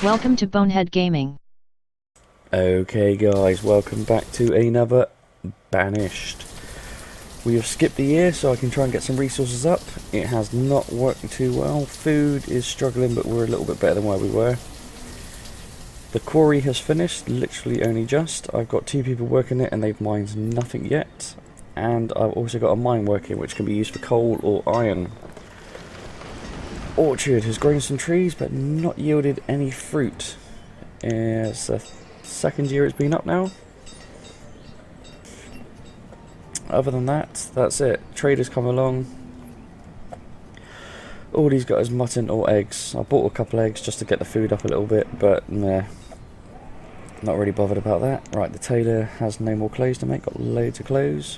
Welcome to Bonehead Gaming. Okay guys, welcome back to another Banished. We have skipped a year so I can try and get some resources up. It has not worked too well. Food is struggling, but we're a little bit better than where we were. The quarry has finished, literally only just. I've got 2 people working it and they've mined nothing yet. And I've also got a mine working which can be used for coal or iron. Orchard has grown some trees but not yielded any fruit. It's the second year it's been up now. Other than that, that's it. Traders come along. All he's got is mutton or eggs. I bought a couple eggs just to get the food up a little bit, but nah, not really bothered about that. Right, the tailor has no more clothes to make, got loads of clothes.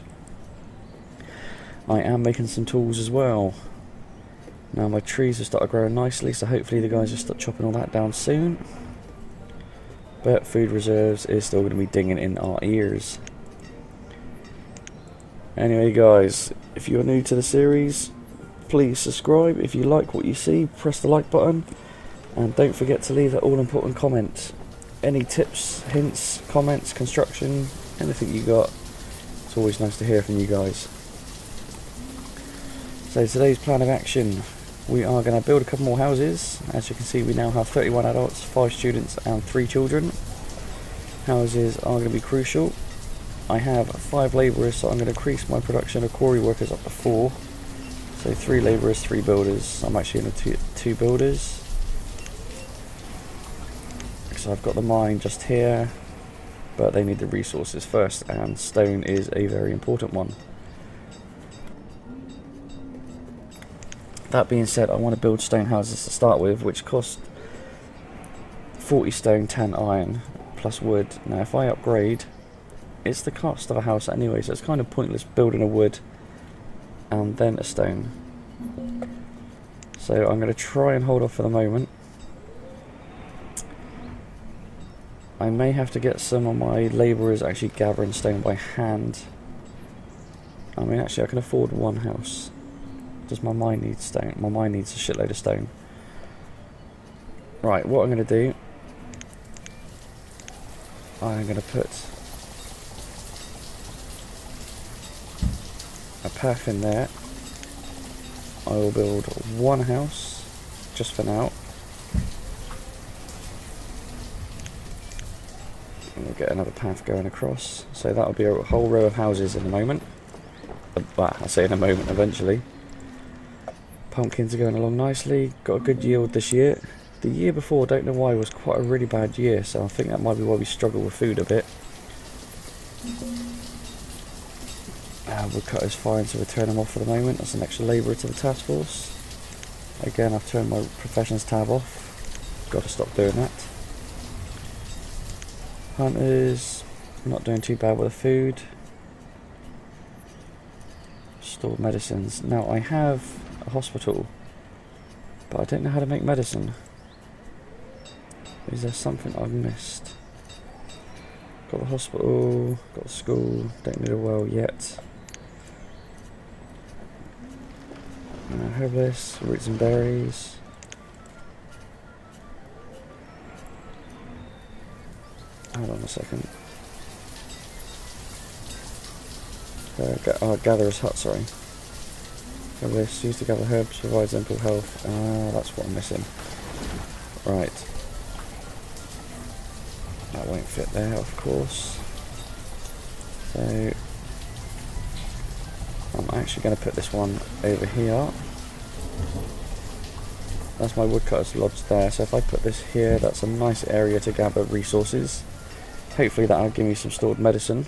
I am making some tools as well. Now my trees have started growing nicely, so hopefully the guys will start chopping all that down soon. But food reserves is still going to be dinging in our ears. Anyway guys, if you're new to the series, please subscribe. If you like what you see, press the like button. And don't forget to leave that all important comment. Any tips, hints, comments, construction, anything you got. It's always nice to hear from you guys. So today's plan of action. We are going to build a couple more houses. As you can see, we now have 31 adults, 5 students and 3 children. Houses are going to be crucial. I have 5 labourers, so I'm going to increase my production of quarry workers up to 4. So 3 labourers, 3 builders. I'm actually going to 2 builders. So I've got the mine just here, but they need the resources first, and stone is a very important one. That being said, I want to build stone houses to start with, which cost 40 stone, 10 iron, plus wood. Now if I upgrade, it's the cost of a house anyway, so it's kind of pointless building a wood and then a stone. So I'm going to try and hold off for the moment. I may have to get some of my labourers actually gathering stone by hand. I mean, actually I can afford 1 house. Does my mine need stone? My mine needs a shitload of stone. Right, what I'm going to do, I'm going to put a path in there. I will build 1 house just for now. And we'll get another path going across. So that'll be a whole row of houses in a moment. Well, I say in a moment, eventually. Pumpkins are going along nicely. Got a good yield this year. The year before, don't know why, was quite a really bad year, so I think that might be why we struggle with food a bit. Woodcutter's fine, so we'll turn him off for the moment. That's an extra labourer to the task force. Again, I've turned my professions tab off. Got to stop doing that. Hunters, not doing too bad with the food. Stored medicines. Now I have a hospital, but I don't know how to make medicine. Is there something I've missed? Got the hospital, got the school, don't need a well yet. Herbalist, roots and berries. Hold on a second. Gatherer's hut, sorry. Herbalist, used to gather herbs, provides ample health. That's what I'm missing. Right. That won't fit there, of course. So I'm actually going to put this one over here. That's my woodcutter's lodge there. So if I put this here, that's a nice area to gather resources. Hopefully that'll give me some stored medicine.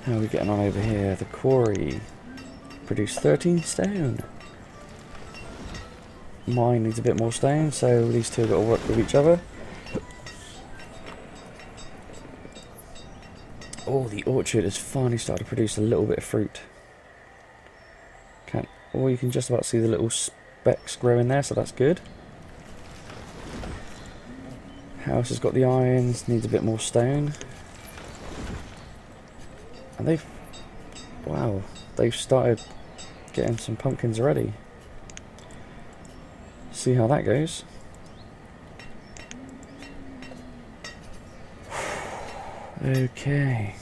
How are we getting on over here? The quarry produced 13 stone. Mine needs a bit more stone, so these two have got to work with each other. Oh, the orchard has finally started to produce a little bit of fruit. You can just about see the little specks growing there, so that's good. House has got the irons, needs a bit more stone. And they've started getting some pumpkins already. See how that goes. Okay.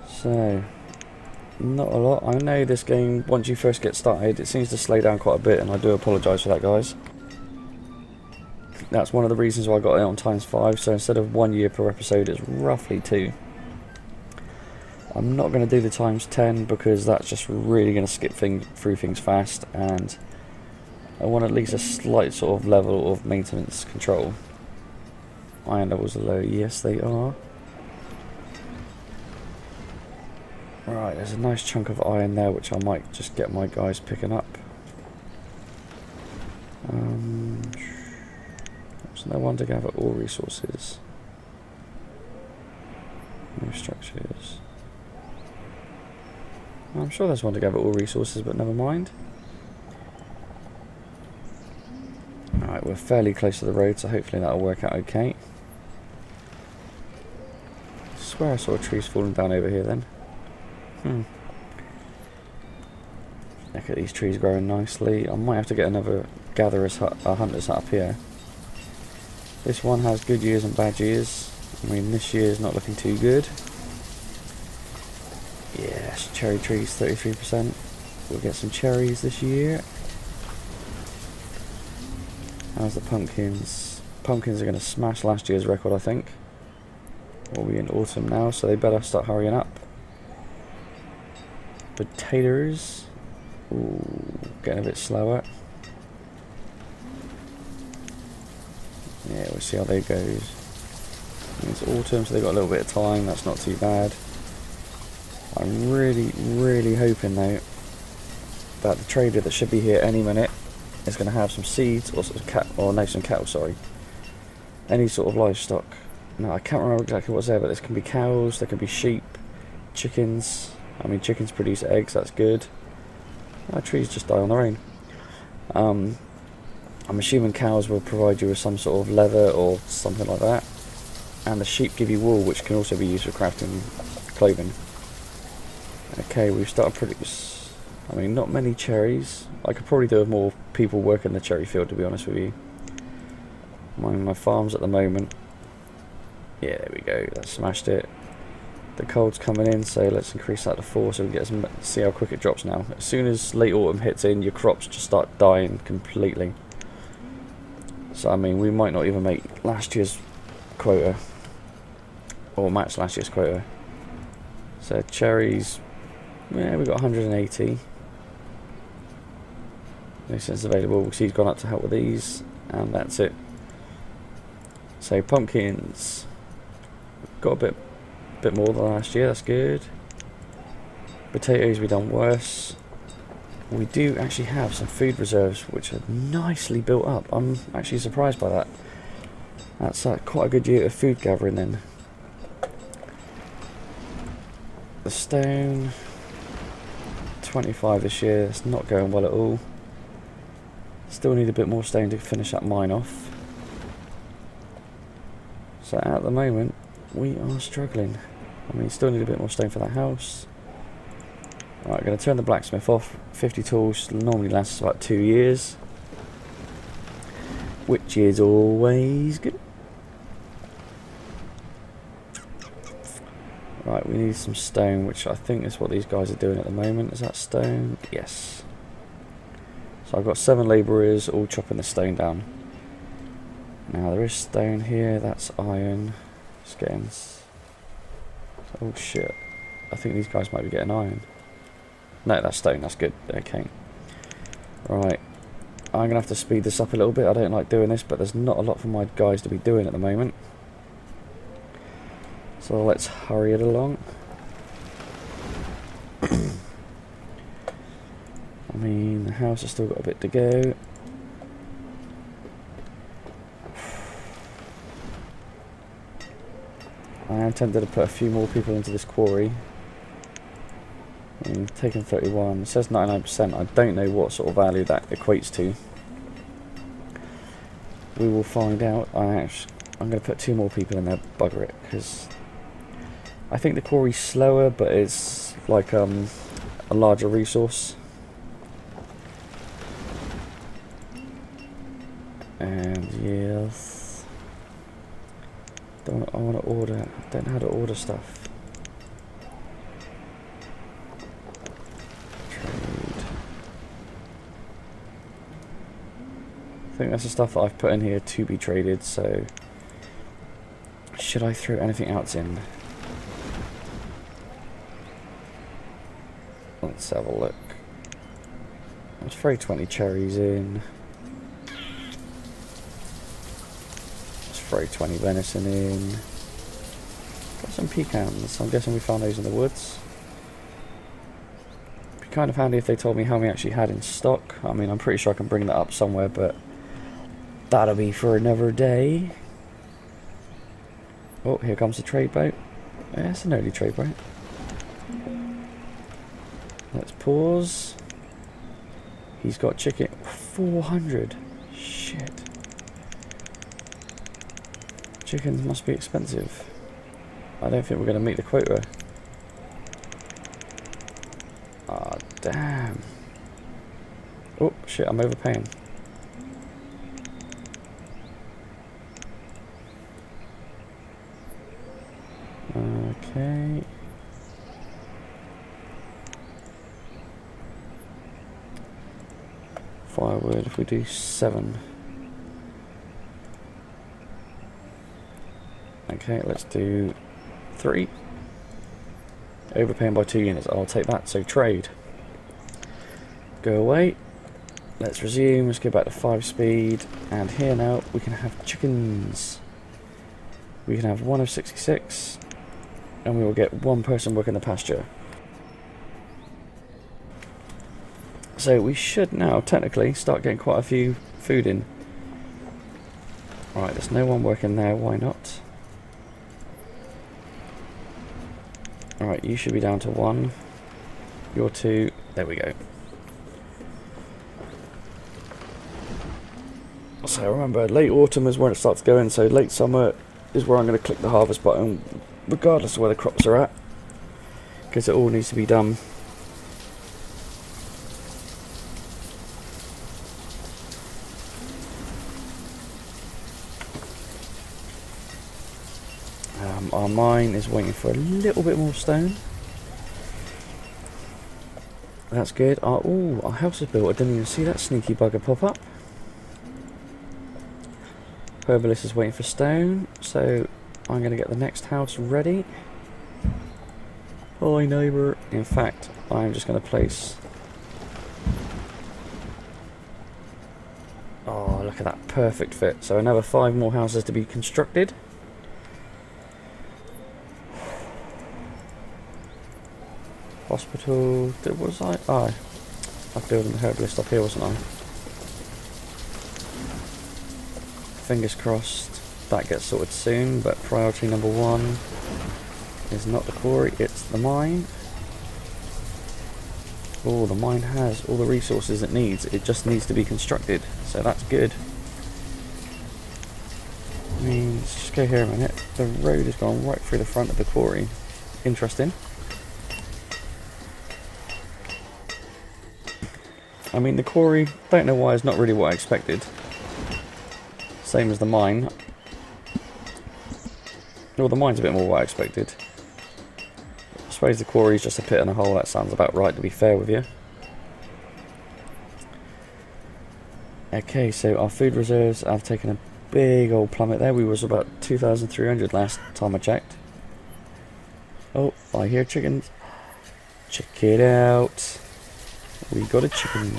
So, not a lot. I know this game, once you first get started, it seems to slow down quite a bit, and I do apologise for that, guys. That's one of the reasons why I got it on ×5, so instead of 1 year per episode, it's roughly 2. I'm not going to do the ×10 because that's just really going to skip through things fast, and I want at least a slight sort of level of maintenance control. Iron levels are low, yes they are. Right, there's a nice chunk of iron there which I might just get my guys picking up. There's no one to gather all resources. No structures. I'm sure there's one to gather all resources, but never mind. Alright, we're fairly close to the road, so hopefully that'll work out okay. I swear I saw trees falling down over here then. Look at these trees growing nicely. I might have to get another gatherer's hut, hunter's hut up here. This one has good years and bad years. I mean, this year's not looking too good. Yes, cherry trees, 33%. We'll get some cherries this year. How's the pumpkins? Pumpkins are going to smash last year's record, I think. We'll be in autumn now, so they better start hurrying up. Potatoes. Ooh, getting a bit slower. Yeah, we'll see how they goes. It's autumn, so they've got a little bit of time. That's not too bad. I'm really hoping though that the trader that should be here any minute is going to have some seeds or some some cattle. Sorry, any sort of livestock. Now I can't remember exactly what's there, but there can be cows, there can be sheep, chickens. I mean, chickens produce eggs. That's good. Trees just die on their own. I'm assuming cows will provide you with some sort of leather or something like that, and the sheep give you wool, which can also be used for crafting clothing. Okay, we've started produce. I mean, not many cherries. I could probably do with more people working the cherry field, to be honest with you. My farms at the moment. Yeah, there we go. That smashed it. The cold's coming in, so let's increase that to 4 so we get see how quick it drops now. As soon as late autumn hits in, your crops just start dying completely. So I mean, we might not even make last year's quota, or match last year's quota. So cherries, yeah, we got 180. No sense available. Seed's gone up to help with these, and that's it. So pumpkins, got a bit more than last year. That's good. Potatoes, we done worse. We do actually have some food reserves which are nicely built up. I'm actually surprised by that. That's quite a good year of food gathering then. The stone, 25 this year. It's not going well at all. Still need a bit more stone to finish that mine off. So at the moment we are struggling. I mean, still need a bit more stone for that house. Right, I'm going to turn the blacksmith off. 50 tools normally lasts about 2 years, which is always good. Right, we need some stone, which I think is what these guys are doing at the moment. Is that stone? Yes. So I've got 7 labourers all chopping the stone down. Now there is stone here, that's iron. Just getting... Oh shit. I think these guys might be getting iron. No, that's stone, that's good. Okay. Right. I'm going to have to speed this up a little bit. I don't like doing this, but there's not a lot for my guys to be doing at the moment. So let's hurry it along. I mean, the house has still got a bit to go. I am tempted to put a few more people into this quarry. I mean, taking 31, it says 99%, I don't know what sort of value that equates to. We will find out. I'm going to put 2 more people in there, bugger it, because I think the quarry's slower, but it's like a larger resource. And yes, I want to order. I don't know how to order stuff. Trade. I think that's the stuff that I've put in here to be traded, so should I throw anything else in? Let's have a look. Let's throw 20 cherries in. Let's throw 20 venison in. Got some pecans. I'm guessing we found those in the woods. Be kind of handy if they told me how many actually had in stock. I mean, I'm pretty sure I can bring that up somewhere, but that'll be for another day. Oh, here comes the trade boat. Yeah, it's an early trade boat. Let's pause. He's got chicken. 400. Shit. Chickens must be expensive. I don't think we're going to meet the quota. Ah, damn. Oh, shit, I'm overpaying. Okay. Firewood, if we do 7. Okay, let's do 3. Overpaying by 2 units, I'll take that. So trade. Go away. Let's resume, let's go back to 5 speed. And here now, we can have chickens. We can have 1 of 66. And we will get 1 person working the pasture. So we should now technically start getting quite a few food in. Right, there's no one working there, why not? Alright, you should be down to 1. You're 2. There we go. So remember, late autumn is when it starts going, so late summer is where I'm going to click the harvest button, regardless of where the crops are at. Because it all needs to be done. Our mine is waiting for a little bit more stone. That's good. Oh, our house is built. I didn't even see that sneaky bugger pop up. Herbalist is waiting for stone, so I'm going to get the next house ready. Hi neighbour. In fact, I'm just going to place... Oh, look at that. Perfect fit. So another 5 more houses to be constructed. Hospital, was I? Oh, I was building the herbalist up here, wasn't I? Fingers crossed that gets sorted soon, but priority number 1 is not the quarry, it's the mine. Oh, the mine has all the resources it needs, it just needs to be constructed, so that's good. I mean, let's just go here a minute. The road has gone right through the front of the quarry. Interesting. I mean, the quarry, don't know why, is not really what I expected. Same as the mine. Well, the mine's a bit more what I expected. I suppose the quarry's just a pit and a hole, that sounds about right, to be fair with you. Okay, so our food reserves have taken a big old plummet there. We was about 2,300 last time I checked. Oh, I hear chickens. Check it out. We got a chicken.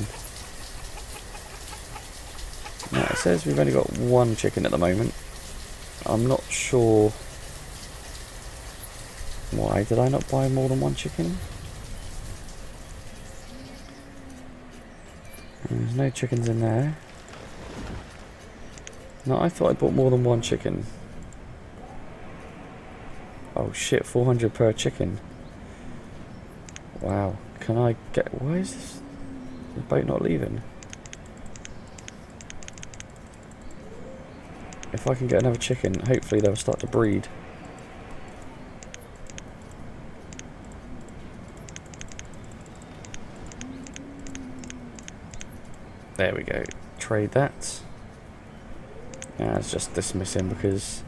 Now it says we've only got 1 chicken at the moment. I'm not sure why. Did I not buy more than 1 chicken? There's no chickens in there. No, I thought I bought more than 1 chicken. Oh shit, 400 per chicken. Wow. Can I get... Why is this... The boat not leaving? If I can get another chicken, hopefully they'll start to breed. There we go. Trade that. Yeah, it's just dismissing because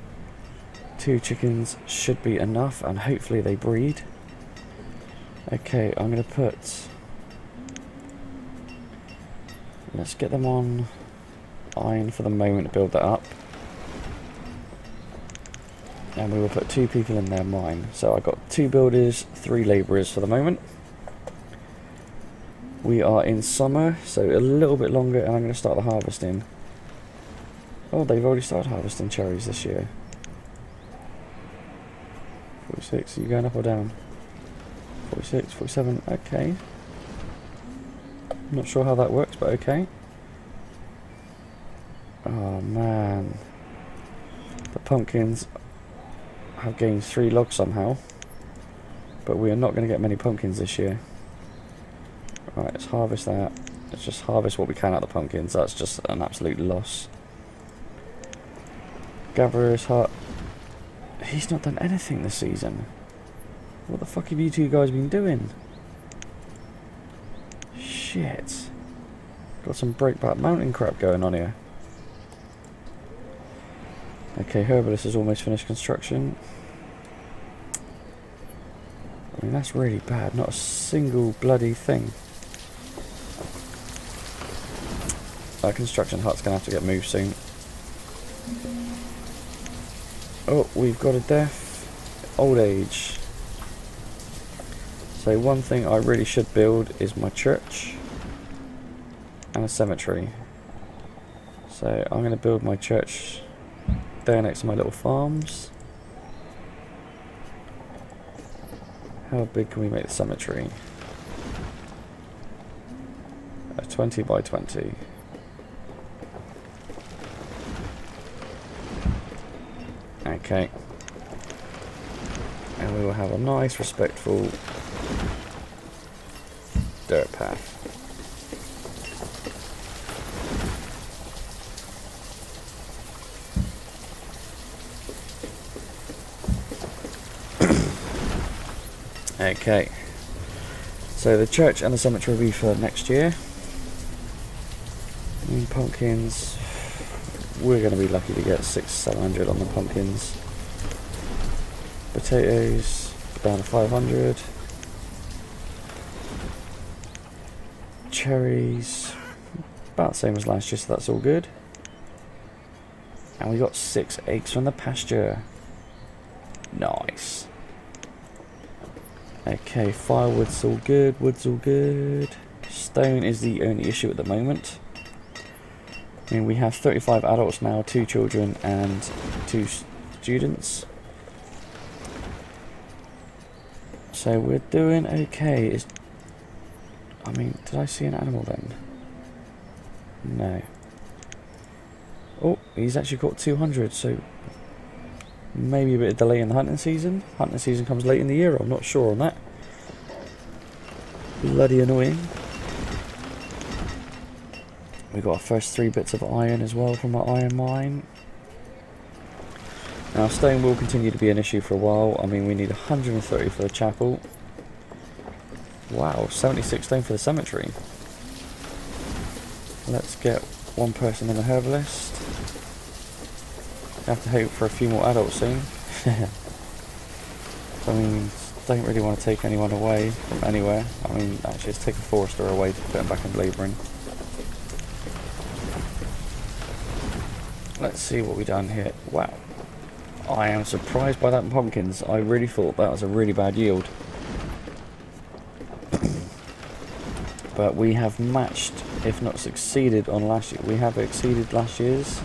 2 chickens should be enough, and hopefully they breed. Okay, I'm going to put... Let's get them on iron for the moment to build that up. And we will put 2 people in their mine. So I've got 2 builders, 3 labourers for the moment. We are in summer, so a little bit longer, and I'm going to start the harvesting. Oh, they've already started harvesting cherries this year. 46, are you going up or down? 46, 47, okay. Not sure how that works, but okay. Oh man. The pumpkins have gained 3 logs somehow. But we are not going to get many pumpkins this year. Right, let's harvest that. Let's just harvest what we can out of the pumpkins. That's just an absolute loss. Gatherer's hut. He's not done anything this season. What the fuck have you 2 guys been doing? Shit. Got some Breakback Mountain crap going on here. Okay, Herbalist has almost finished construction. I mean, that's really bad. Not a single bloody thing. That construction hut's going to have to get moved soon. Oh, we've got a death. Old age. So one thing I really should build is my church. And a cemetery. So I'm going to build my church there next to my little farms. How big can we make the cemetery? 20 by 20. Okay. And we will have a nice, respectful dirt path. Okay. So the church and the cemetery will be for next year. And pumpkins, we're going to be lucky to get 600-700 on the pumpkins. Potatoes down to 500. Cherries about the same as last year, so that's all good. And we got 6 eggs from the pasture. Nice. Okay, firewood's all good, wood's all good. Stone is the only issue at the moment. I mean, we have 35 adults now, 2 children and 2 students. So we're doing okay. I mean, did I see an animal then? No. Oh, he's actually caught 200, so maybe a bit of delay in the hunting season. Hunting season comes late in the year, I'm not sure on that. Bloody annoying. We got our first 3 bits of iron as well from our iron mine. Now stone will continue to be an issue for a while. I mean, we need 130 for the chapel. Wow, 76 stone for the cemetery. Let's get 1 person in the herbalist. Have to hope for a few more adults soon. I mean, don't really want to take anyone away from anywhere. I mean, actually, let's take a forester away to put him back in labouring. Let's see what we done here. Wow. I am surprised by that pumpkins. I really thought that was a really bad yield. But we have matched, if not succeeded, on last year. We have exceeded last year's.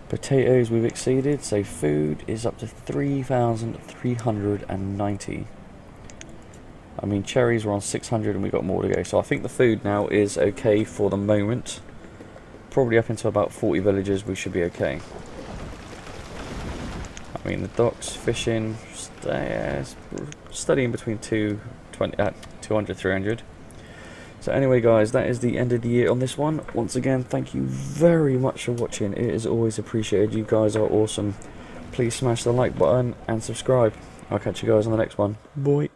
Potatoes we've exceeded, so food is up to 3,390. I mean, cherries were on 600 and we got more to go. So I think the food now is okay for the moment. Probably up into about 40 villages we should be okay. I mean, the docks, fishing, studying between 200, 300. So anyway guys, that is the end of the year on this one. Once again, thank you very much for watching. It is always appreciated. You guys are awesome. Please smash the like button and subscribe. I'll catch you guys on the next one. Bye.